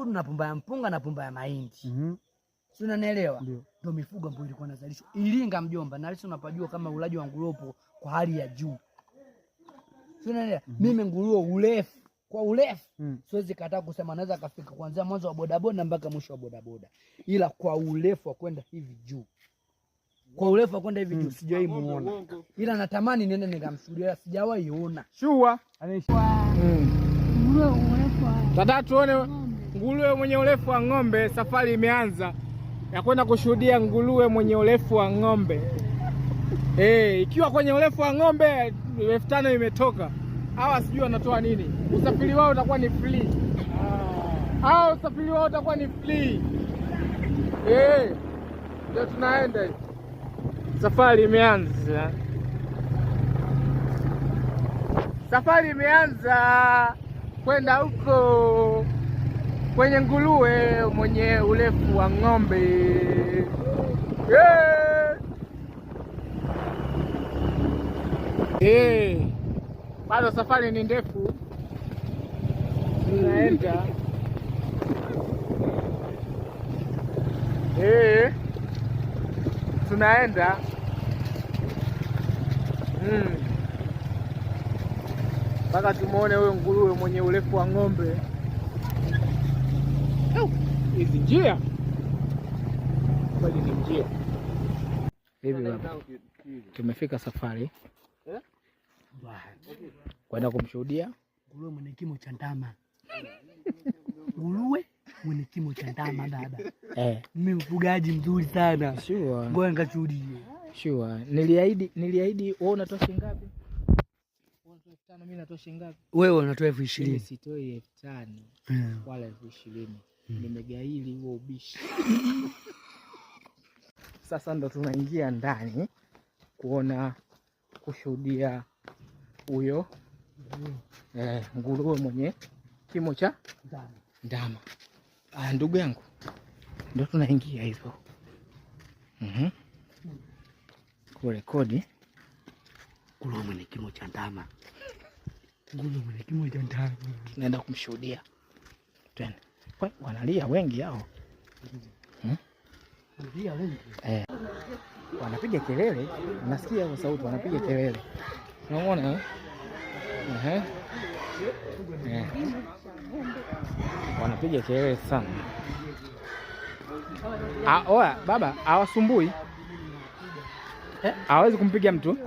Kundu na pumba ya mpunga na pumba ya mahindi. Si unanielewa? Ndio mifugo ambayo ilikuwa inazalishwa Iringa mjomba, na leo unapajua kama ulaji wa nguruwe kwa hali ya juu. Si unanielewa? Mimi nguruwe urefu siwezi kataa kusema naweza kafika kuanzia mwanzo wa bodaboda mpaka mwisho wa bodaboda, ila kwa urefu wa kwenda hivi juu, sijawahi muona, ila natamani niende nikamshuhudia, sijawahi ona. Shua tata tuone nguruwe mwenye urefu wa ng'ombe. Safari imeanza ya kwenda kushuhudia nguruwe mwenye urefu wa ng'ombe. Ikiwa kwenye urefu wa ng'ombe 5,000 imetoka. Hawa sijui wanatoa nini. Usafiri wao utakuwa ni free. Ndio tunaenda. Safari imeanza. Kwenda huko kwenye nguruwe mwenye urefu wa ng'ombe. Bado safari ni ndefu. Tunaenda. Tunaenda. Mpaka tumuone huyo nguruwe mwenye urefu wa ng'ombe. Hizi njia. Kweli ni njia. Hivi baba. Tumefika safari. Kwenda kumshuhudia nguruwe mwenye kimo cha ndama. Nguruwe mwenye kimo cha ndama dada. Mimi mfugaji mzuri sana. Sure. Ngoja nikashuhudie. Sure. Niliahidi wewe unatoa shilingi ngapi? Unatoa 5,000, mimi natoa shilingi ngapi? Wewe unatoa 20,000. Mimi sitoi 5,000 wala 20,000. Nimegaili huo ubishi. Sasa ndo tunaingia ndani kushuhudia huyo nguruwe mwenye kimo cha ndama. Ndugu yangu, ndo tunaingia hivyo. Kurekodi nguruwe mwenye kimo cha ndama. Tunaenda kumshuhudia. Twende. Wanalia wengi hao. Wanapiga kelele. Unasikia hiyo sauti, wanapiga kelele. Unaona? Wanapiga kelele sana. Oya baba, hawasumbui. Hawezi kumpiga mtu.